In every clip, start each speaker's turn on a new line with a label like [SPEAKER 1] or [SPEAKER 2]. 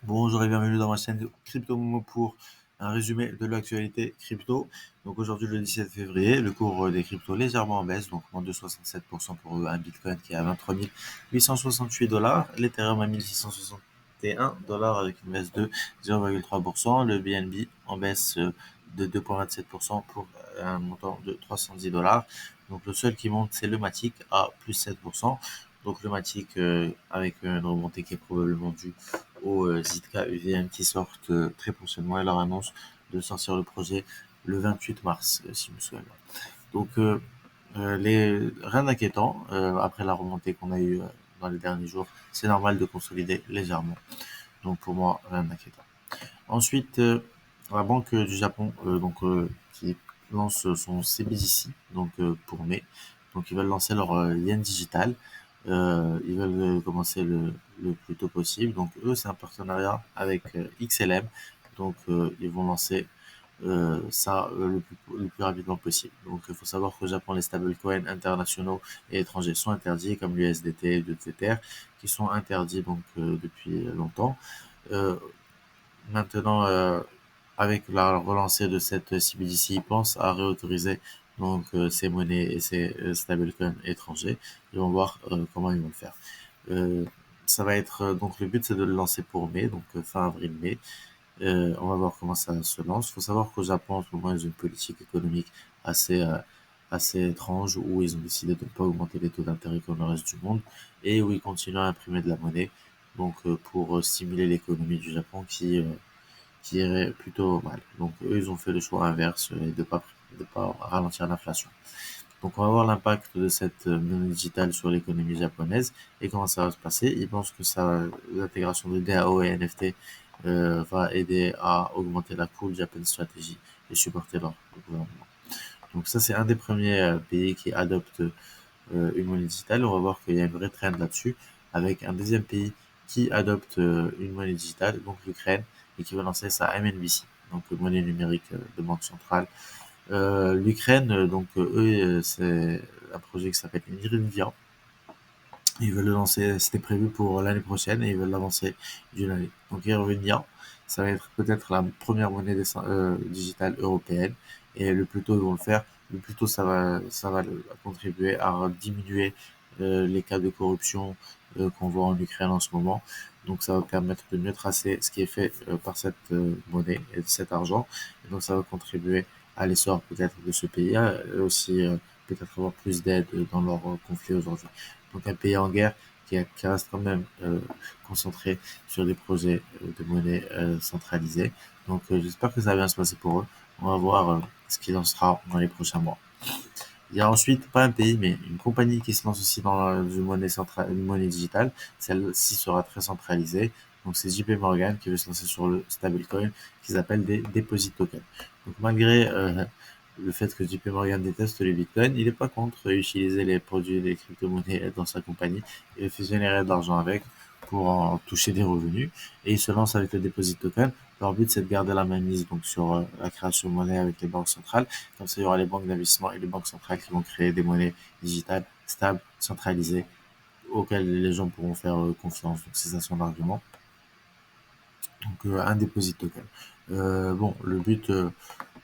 [SPEAKER 1] Bonjour et bienvenue dans ma chaîne Crypto Momo pour un résumé de l'actualité crypto. Donc aujourd'hui le 17 février, le cours des cryptos légèrement en baisse, donc moins de 67% pour un Bitcoin qui est à 23 868 dollars, l'Ethereum à 1661 dollars avec une baisse de 0,3%, le BNB en baisse de 2,27% pour un montant de 310 dollars. Donc le seul qui monte c'est le Matic à plus 7%. Donc le Matic avec une remontée qui est probablement due aux Zitka UVM qui sortent très prochainement et leur annonce de sortir le projet le 28 mars, si je me souviens bien. Donc, rien d'inquiétant après la remontée qu'on a eue dans les derniers jours. C'est normal de consolider légèrement. Donc, pour moi, rien d'inquiétant. Ensuite, la Banque du Japon qui lance son CBDC donc pour mai. Donc, ils veulent lancer leur yen digital. Ils veulent commencer le plus tôt possible. Donc, eux, c'est un partenariat avec XLM. Donc, ils vont lancer ça le plus rapidement possible. Donc, il faut savoir qu'au Japon, les stablecoins internationaux et étrangers sont interdits, comme l'USDT et le Tether, qui sont interdits donc depuis longtemps. Euh, Maintenant, avec la relancée de cette CBDC, ils pensent à réautoriser donc ces monnaies et ces stablecoins étrangers. Ils vont voir comment ils vont le faire. Euh, Ça va être donc le but c'est de le lancer pour mai, donc fin avril-mai. On va voir comment ça se lance. Il faut savoir qu'au Japon, en ce moment, ils ont une politique économique assez, assez étrange où ils ont décidé de ne pas augmenter les taux d'intérêt comme le reste du monde et où ils continuent à imprimer de la monnaie. Donc, pour stimuler l'économie du Japon qui irait plutôt mal. Donc, eux, ils ont fait le choix inverse et de pas ralentir l'inflation. Donc, on va voir l'impact de cette monnaie digitale sur l'économie japonaise et comment ça va se passer. Ils pensent que l'intégration de DAO et NFT va aider à augmenter la cool Japan Strategy et supporter leur gouvernement. Donc, ça, c'est un des premiers pays qui adopte une monnaie digitale. On va voir qu'il y a une vraie trend là-dessus avec un deuxième pays qui adopte une monnaie digitale, donc l'Ukraine, et qui va lancer sa MNBC, donc monnaie numérique de banque centrale. L'Ukraine, c'est un projet qui s'appelle Nirivia. Ils veulent le lancer, c'était prévu pour l'année prochaine et ils veulent l'avancer d'une année. Donc Nirivia, ça va être peut-être la première monnaie digitale européenne et le plus tôt ils vont le faire, le plus tôt ça va contribuer à diminuer les cas de corruption qu'on voit en Ukraine en ce moment. Donc ça va permettre de mieux tracer ce qui est fait par cette monnaie et de cet argent. Et donc ça va contribuer à l'essor peut-être de ce pays et aussi peut-être avoir plus d'aide dans leur conflit aujourd'hui. Donc un pays en guerre qui reste quand même concentré sur des projets de monnaie centralisée. Donc j'espère que ça va bien se passer pour eux. On va voir ce qu'il en sera dans les prochains mois. Il y a ensuite, pas un pays, mais une compagnie qui se lance aussi dans une monnaie digitale. Celle-ci sera très centralisée. Donc, c'est JP Morgan qui veut se lancer sur le stablecoin qu'ils appellent des deposit tokens. Donc, malgré le fait que JP Morgan déteste les bitcoins, il n'est pas contre utiliser les produits des crypto-monnaies dans sa compagnie et fait générer de l'argent avec pour en toucher des revenus. Et il se lance avec le deposit token. Leur but, c'est de garder la main mise donc, sur la création de monnaie avec les banques centrales. Comme ça, il y aura les banques d'investissement et les banques centrales qui vont créer des monnaies digitales stables, centralisées, auxquelles les gens pourront faire confiance. Donc, c'est ça son argument. Donc, un deposit token. Bon, le but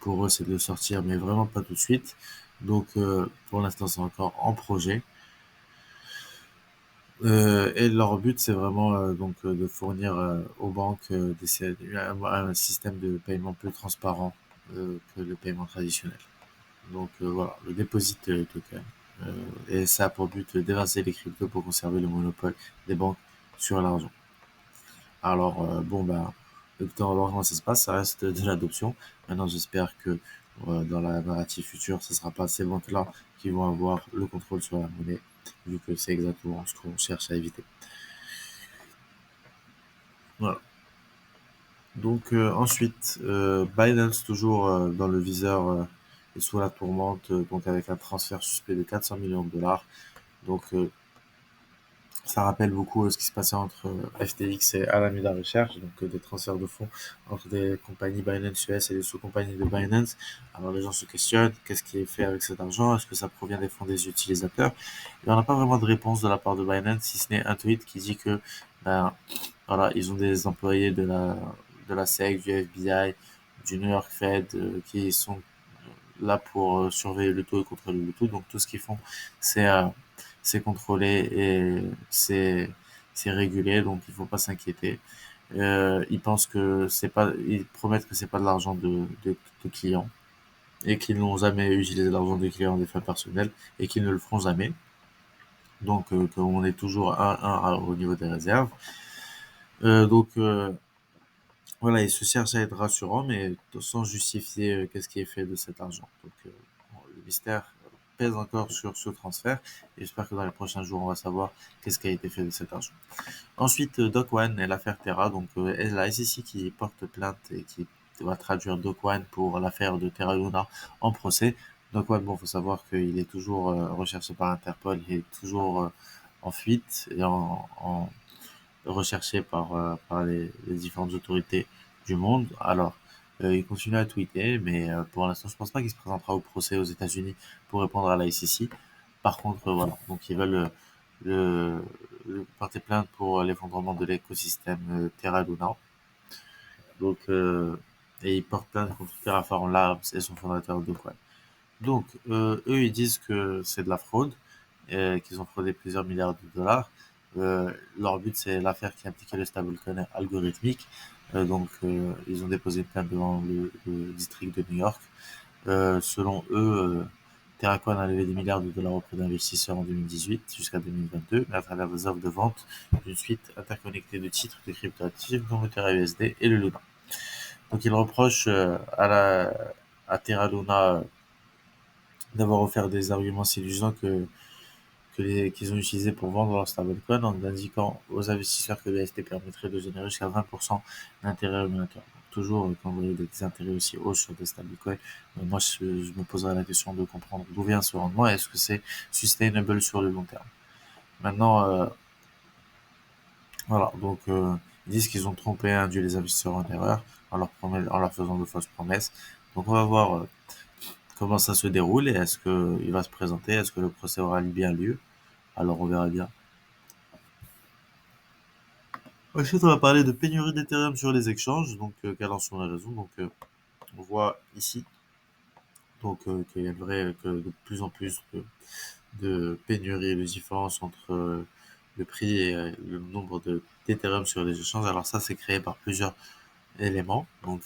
[SPEAKER 1] pour eux, c'est de le sortir, mais vraiment pas tout de suite. Donc, pour l'instant, c'est encore en projet. Et leur but, c'est vraiment de fournir aux banques un système de paiement plus transparent que le paiement traditionnel. Donc voilà, le deposit token. Et ça a pour but d'évincer les cryptos pour conserver le monopole des banques sur l'argent. Alors bon ben, écoutez, on va voir comment ça se passe, ça reste de l'adoption. Maintenant j'espère que dans la narrative future, ce sera pas ces banques-là qui vont avoir le contrôle sur la monnaie, vu que c'est exactement ce qu'on cherche à éviter. Voilà. Donc ensuite, Binance toujours dans le viseur et sous la tourmente, donc avec un transfert suspect de 400 millions de dollars. Donc ça rappelle beaucoup ce qui se passait entre FTX et Alameda Research, donc des transferts de fonds entre des compagnies Binance US et des sous-compagnies de Binance. Alors les gens se questionnent, qu'est-ce qui est fait avec cet argent? Est-ce que ça provient des fonds des utilisateurs? Et on n'a pas vraiment de réponse de la part de Binance, si ce n'est un tweet qui dit que ben, Voilà, ils ont des employés de la SEC, du FBI, du New York Fed, qui sont là pour surveiller le taux et contrôler le taux. Donc tout ce qu'ils font, c'est c'est contrôlé et c'est régulé, donc il faut pas s'inquiéter. Ils pensent que c'est pas, ils promettent que c'est pas de l'argent de clients et qu'ils n'ont jamais utilisé l'argent des clients des fins personnelles et qu'ils ne le feront jamais. Donc, on est toujours 1-1 au niveau des réserves. Donc, voilà, ils se cherchent à être rassurants, mais sans justifier qu'est-ce qui est fait de cet argent. Donc, bon, le mystère pèse encore sur ce transfert et j'espère que dans les prochains jours, on va savoir qu'est-ce qui a été fait de cet argent. Ensuite, Doc One et l'affaire Terra, donc la SEC qui porte plainte et qui va traduire Doc One pour l'affaire de Terra Luna en procès. Doc One, bon, faut savoir qu'il est toujours recherché par Interpol, il est toujours en fuite et recherché par les différentes autorités du monde. Alors, il continue à tweeter, mais pour l'instant, je pense pas qu'il se présentera au procès aux États-Unis pour répondre à la SEC. Par contre, voilà, donc ils veulent le, porter plainte pour l'effondrement de l'écosystème Terra Luna. Donc, et ils portent plainte contre Terraform Labs et son fondateur Doquan. Donc, eux, ils disent que c'est de la fraude, qu'ils ont fraudé plusieurs milliards de dollars. Leur but, c'est l'affaire qui impliquait le stablecoin algorithmique. Ils ont déposé une plainte devant le district de New York. Selon eux, TerraCoin a levé des milliards de dollars auprès d'investisseurs en 2018 jusqu'à 2022, mais à travers des offres de vente d'une suite interconnectée de titres de cryptoactifs dont le Terra USD et le Luna. Donc ils reprochent à Terra Luna d'avoir offert des arguments séduisants qu'ils ont utilisés pour vendre leur stablecoin en indiquant aux investisseurs que l'UST permettrait de générer jusqu'à 20% d'intérêt rémunérateur. Toujours, quand vous voyez des intérêts aussi hauts sur des stablecoins, moi je me poserai la question de comprendre d'où vient ce rendement et est-ce que c'est sustainable sur le long terme. Maintenant, voilà, donc ils disent qu'ils ont trompé et induit les investisseurs en erreur en leur faisant de fausses promesses. Donc on va voir comment ça se déroule et est-ce qu'il va se présenter, est-ce que le procès aura bien lieu. Alors on verra bien. Ensuite, on va parler de pénurie d'Ethereum sur les exchanges, donc quelles en sont les raisons. Donc on voit ici qu'il y a que de plus en plus de pénurie et de différence entre le prix et le nombre d'Ethereum sur les échanges. Alors ça, c'est créé par plusieurs éléments. Donc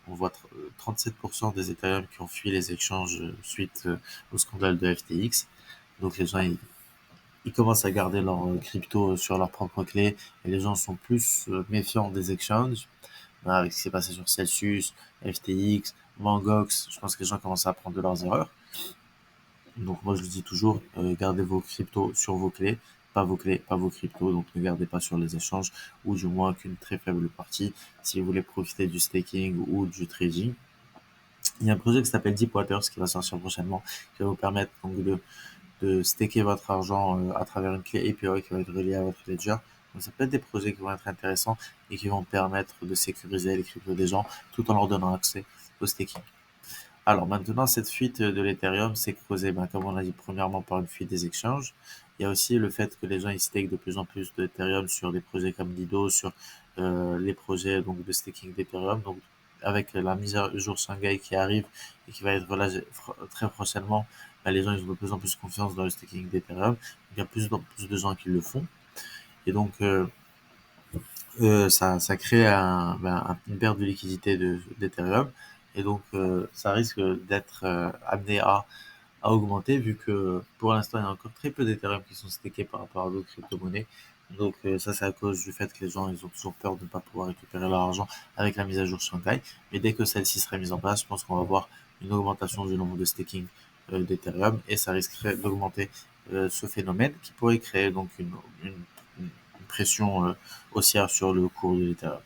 [SPEAKER 1] on voit 37% des Ethereum qui ont fui les échanges suite au scandale de FTX. Donc les gens, ils commencent à garder leur crypto sur leur propre clé et les gens sont plus méfiants des exchanges. Avec ce qui s'est passé sur Celsius, FTX, Mangox, je pense que les gens commencent à apprendre de leurs erreurs. Donc moi je le dis toujours, gardez vos cryptos sur vos clés, pas vos clés, pas vos cryptos, donc ne gardez pas sur les échanges, ou du moins qu'une très faible partie, si vous voulez profiter du staking ou du trading. Il y a un projet qui s'appelle Deep Waters qui va sortir prochainement, qui va vous permettre donc de staker votre argent à travers une clé API qui va être reliée à votre ledger. Donc ça peut être des projets qui vont être intéressants et qui vont permettre de sécuriser les cryptos des gens tout en leur donnant accès au staking. Alors maintenant, cette fuite de l'Ethereum s'est causée, comme on a dit, premièrement par une fuite des exchanges. Il y a aussi le fait que les gens ils stake de plus en plus d'Ethereum sur des projets comme Lido, sur les projets donc de staking d'Ethereum. Donc avec la mise à jour Shanghai qui arrive et qui va être relâchée très prochainement, les gens ils ont de plus en plus confiance dans le staking d'Ethereum. Il y a plus en plus de gens qui le font. Et donc ça crée une perte de liquidité d'Ethereum. Et donc, ça risque d'être amené à augmenter vu que pour l'instant, il y a encore très peu d'Ethereum qui sont stakés par rapport à d'autres crypto-monnaies. Donc, ça, c'est à cause du fait que les gens, ils ont toujours peur de ne pas pouvoir récupérer leur argent avec la mise à jour Shanghai. Mais dès que celle-ci serait mise en place, je pense qu'on va voir une augmentation du nombre de staking d'Ethereum et ça risquerait d'augmenter ce phénomène qui pourrait créer donc une pression haussière sur le cours de l'Ethereum.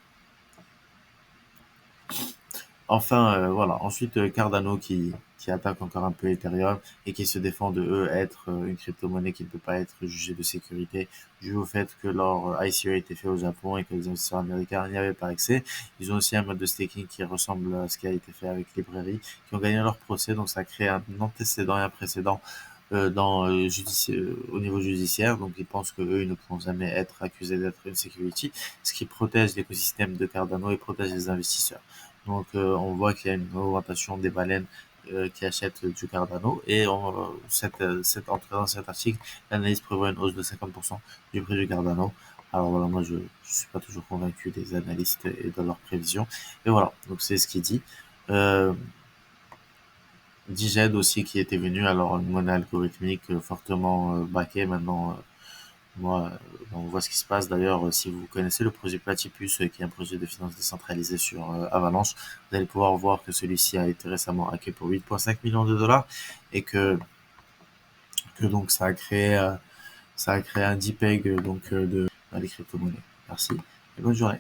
[SPEAKER 1] Enfin, voilà. Ensuite, Cardano qui attaque encore un peu Ethereum et qui se défend de eux être une crypto-monnaie qui ne peut pas être jugée de sécurité dû au fait que leur ICO a été fait au Japon et que les investisseurs américains n'y avaient pas accès. Ils ont aussi un mode de staking qui ressemble à ce qui a été fait avec Librairie, qui ont gagné leur procès, donc ça crée un antécédent et un précédent au niveau judiciaire. Donc ils pensent qu'eux, ils ne pourront jamais être accusés d'être une security, ce qui protège l'écosystème de Cardano et protège les investisseurs. Donc on voit qu'il y a une augmentation des baleines qui achètent du Cardano. Et dans cet article, l'analyse prévoit une hausse de 50% du prix du Cardano. Alors voilà, moi je suis pas toujours convaincu des analystes et de leurs prévisions. Et voilà, donc c'est ce qu'il dit. Euh, Diged aussi qui était venu, alors une monnaie algorithmique fortement backée maintenant. On voit ce qui se passe. D'ailleurs, si vous connaissez le projet Platypus, qui est un projet de finance décentralisé sur Avalanche, vous allez pouvoir voir que celui-ci a été récemment hacké pour 8,5 millions de dollars et que donc ça a créé un DPEG donc de dans les crypto-monnaies. Merci et bonne journée.